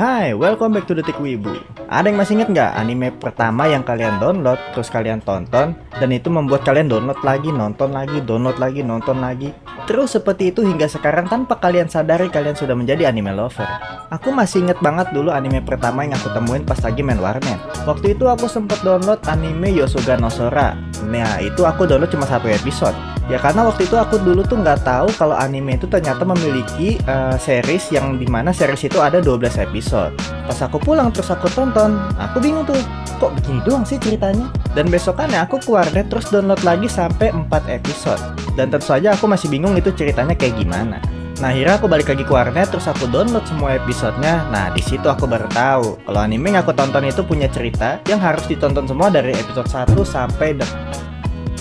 Hai, welcome back to Detik Wibu. Ada yang masih inget nggak anime pertama yang kalian download, terus kalian tonton, dan itu membuat kalian download lagi, nonton lagi, download lagi, nonton lagi. Terus seperti itu hingga sekarang tanpa kalian sadari kalian sudah menjadi anime lover. Aku masih inget banget dulu anime pertama yang aku temuin pas lagi main warnet. Waktu itu aku sempat download anime Yosuga no Sora. Nah, itu aku download cuma 1 episode. Ya karena waktu itu aku dulu tuh nggak tahu kalau anime itu ternyata memiliki series yang dimana series itu ada 12 episode. Pas aku pulang terus aku tonton, aku bingung tuh, kok begini doang sih ceritanya? Dan besokannya aku ke warnet terus download lagi sampai 4 episode. Dan tentu saja aku masih bingung itu ceritanya kayak gimana. Nah akhirnya aku balik lagi ke warnet terus aku download semua episodenya. Nah di situ aku baru tahu kalau anime yang aku tonton itu punya cerita yang harus ditonton semua dari episode 1 sampai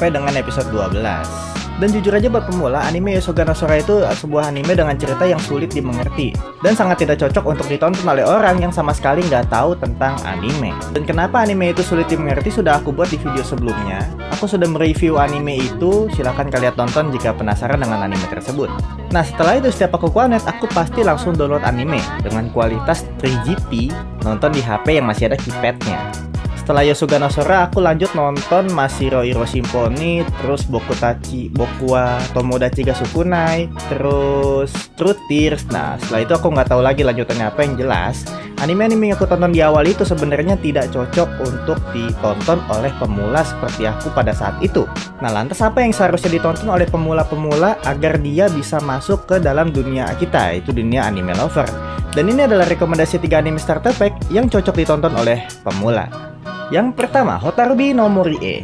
dengan episode 12. Dan jujur aja buat pemula, anime Yosuga no Sora itu sebuah anime dengan cerita yang sulit dimengerti dan sangat tidak cocok untuk ditonton oleh orang yang sama sekali nggak tahu tentang anime. Dan kenapa anime itu sulit dimengerti sudah aku buat di video sebelumnya. Aku sudah mereview anime itu, silahkan kalian tonton jika penasaran dengan anime tersebut. Nah setelah itu setiap aku ke warnet, aku pasti langsung download anime dengan kualitas 3GP, nonton di HP yang masih ada keypadnya. Setelah Yosuga no Sora, aku lanjut nonton Mashiro Iro Symphony, terus Bokuwa Tomodachi ga Sukunai, terus True Tears. Nah, setelah itu aku nggak tahu lagi lanjutannya apa. Yang jelas, anime-anime yang aku tonton di awal itu sebenarnya tidak cocok untuk ditonton oleh pemula seperti aku pada saat itu. Nah, lantas apa yang seharusnya ditonton oleh pemula-pemula agar dia bisa masuk ke dalam dunia kita, yaitu dunia anime lover? Dan ini adalah rekomendasi 3 anime starter pack yang cocok ditonton oleh pemula. Yang pertama, Hotarubi no Morie,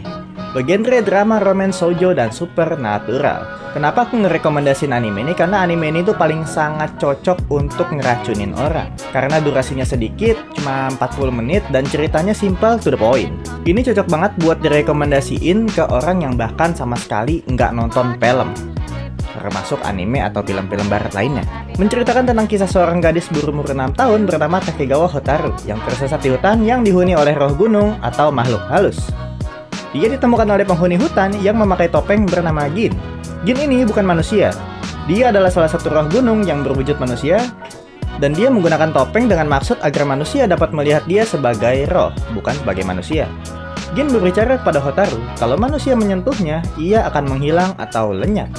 bergenre drama, romance, shoujo, dan supernatural. Kenapa aku ngerekomendasiin anime ini? Karena anime ini tuh paling sangat cocok untuk ngeracunin orang. Karena durasinya sedikit, cuma 40 menit, dan ceritanya simple to the point. Ini cocok banget buat direkomendasiin ke orang yang bahkan sama sekali nggak nonton film, termasuk anime atau film-film barat lainnya. Menceritakan tentang kisah seorang gadis berumur 6 tahun bernama Takegawa Hotaru yang tersesat di hutan yang dihuni oleh roh gunung atau makhluk halus. Dia ditemukan oleh penghuni hutan yang memakai topeng bernama Gin. Gin ini bukan manusia. Dia adalah salah satu roh gunung yang berwujud manusia, dan dia menggunakan topeng dengan maksud agar manusia dapat melihat dia sebagai roh, bukan sebagai manusia. Gin berbicara kepada Hotaru kalau manusia menyentuhnya, ia akan menghilang atau lenyap.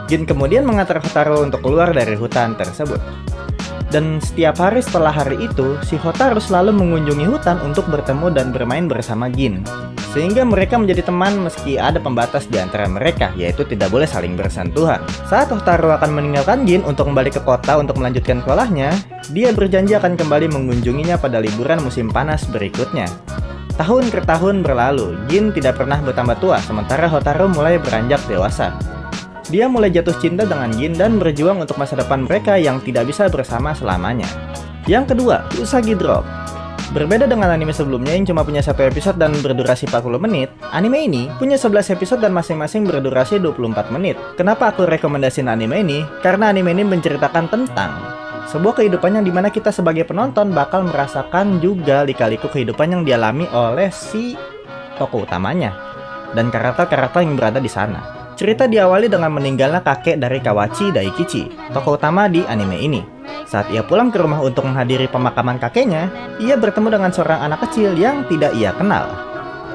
Gin kemudian mengantar Hotaru untuk keluar dari hutan tersebut. Dan setiap hari setelah hari itu, si Hotaru selalu mengunjungi hutan untuk bertemu dan bermain bersama Gin. Sehingga mereka menjadi teman meski ada pembatas di antara mereka, yaitu tidak boleh saling bersentuhan. Saat Hotaru akan meninggalkan Gin untuk kembali ke kota untuk melanjutkan sekolahnya, dia berjanji akan kembali mengunjunginya pada liburan musim panas berikutnya. Tahun ke tahun berlalu, Gin tidak pernah bertambah tua, sementara Hotaru mulai beranjak dewasa. Dia mulai jatuh cinta dengan Gin dan berjuang untuk masa depan mereka yang tidak bisa bersama selamanya. Yang kedua, Usagi Drop. Berbeda dengan anime sebelumnya yang cuma punya 1 episode dan berdurasi 40 menit, anime ini punya 11 episode dan masing-masing berdurasi 24 menit. Kenapa aku rekomendasiin anime ini? Karena anime ini menceritakan tentang sebuah kehidupan yang dimana kita sebagai penonton bakal merasakan juga lika-liku kehidupan yang dialami oleh si tokoh utamanya dan karakter-karakter yang berada di sana. Cerita diawali dengan meninggalnya kakek dari Kawachi Daikichi, tokoh utama di anime ini. Saat ia pulang ke rumah untuk menghadiri pemakaman kakeknya, ia bertemu dengan seorang anak kecil yang tidak ia kenal.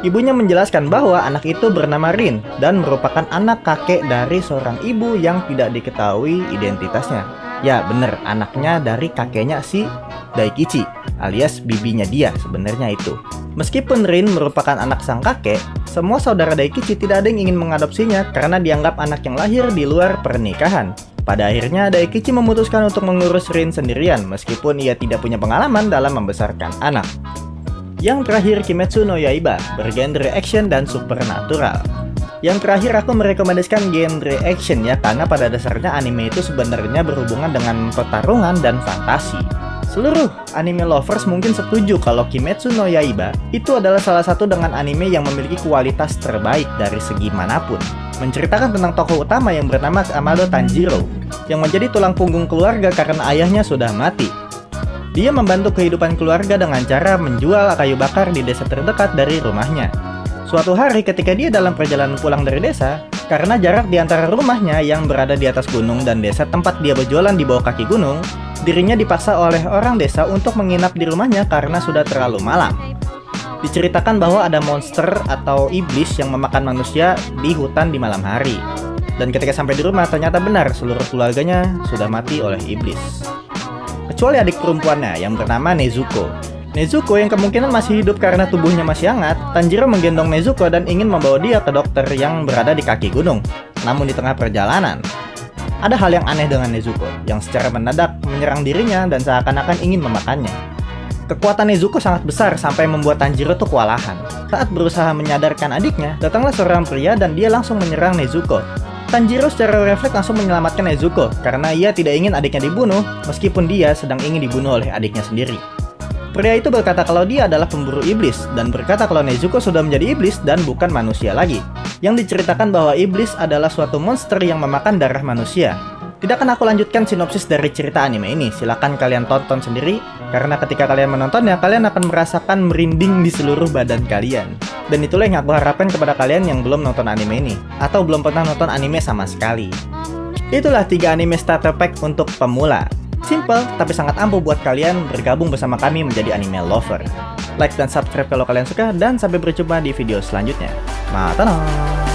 Ibunya menjelaskan bahwa anak itu bernama Rin dan merupakan anak kakek dari seorang ibu yang tidak diketahui identitasnya. Ya bener, anaknya dari kakeknya si Daikichi, alias bibinya dia sebenarnya itu. Meskipun Rin merupakan anak sang kakek, semua saudara Daikichi tidak ada yang ingin mengadopsinya karena dianggap anak yang lahir di luar pernikahan. Pada akhirnya Daikichi memutuskan untuk mengurus Rin sendirian meskipun ia tidak punya pengalaman dalam membesarkan anak. Yang terakhir, Kimetsu no Yaiba, bergenre action dan supernatural. Yang terakhir aku merekomendasikan genre action ya, karena pada dasarnya anime itu sebenarnya berhubungan dengan pertarungan dan fantasi. Seluruh anime lovers mungkin setuju kalau Kimetsu no Yaiba itu adalah salah satu dengan anime yang memiliki kualitas terbaik dari segi manapun. Menceritakan tentang tokoh utama yang bernama Amado Tanjiro, yang menjadi tulang punggung keluarga karena ayahnya sudah mati. Dia membantu kehidupan keluarga dengan cara menjual kayu bakar di desa terdekat dari rumahnya. Suatu hari ketika dia dalam perjalanan pulang dari desa, Karena jarak di antara rumahnya yang berada di atas gunung dan desa tempat dia berjualan di bawah kaki gunung, dirinya dipaksa oleh orang desa untuk menginap di rumahnya karena sudah terlalu malam. Diceritakan bahwa ada monster atau iblis yang memakan manusia di hutan di malam hari. Dan ketika sampai di rumah ternyata benar seluruh keluarganya sudah mati oleh iblis. Kecuali adik perempuannya yang bernama Nezuko. Nezuko yang kemungkinan masih hidup karena tubuhnya masih hangat, Tanjiro menggendong Nezuko dan ingin membawa dia ke dokter yang berada di kaki gunung. Namun di tengah perjalanan, ada hal yang aneh dengan Nezuko, yang secara mendadak menyerang dirinya dan seakan-akan ingin memakannya. Kekuatan Nezuko sangat besar sampai membuat Tanjiro tuh kewalahan. Saat berusaha menyadarkan adiknya, datanglah seorang pria dan dia langsung menyerang Nezuko. Tanjiro secara refleks langsung menyelamatkan Nezuko karena ia tidak ingin adiknya dibunuh meskipun dia sedang ingin dibunuh oleh adiknya sendiri. Pria itu berkata kalau dia adalah pemburu iblis dan berkata kalau Nezuko sudah menjadi iblis dan bukan manusia lagi. Yang diceritakan bahwa iblis adalah suatu monster yang memakan darah manusia. Tidak akan aku lanjutkan sinopsis dari cerita anime ini, silakan kalian tonton sendiri karena ketika kalian menontonnya kalian akan merasakan merinding di seluruh badan kalian. Dan itulah yang aku harapkan kepada kalian yang belum nonton anime ini atau belum pernah nonton anime sama sekali. Itulah 3 anime starter pack untuk pemula. Simple, tapi sangat ampuh buat kalian bergabung bersama kami menjadi anime lover. Like dan subscribe kalau kalian suka, dan sampai berjumpa di video selanjutnya. Matano!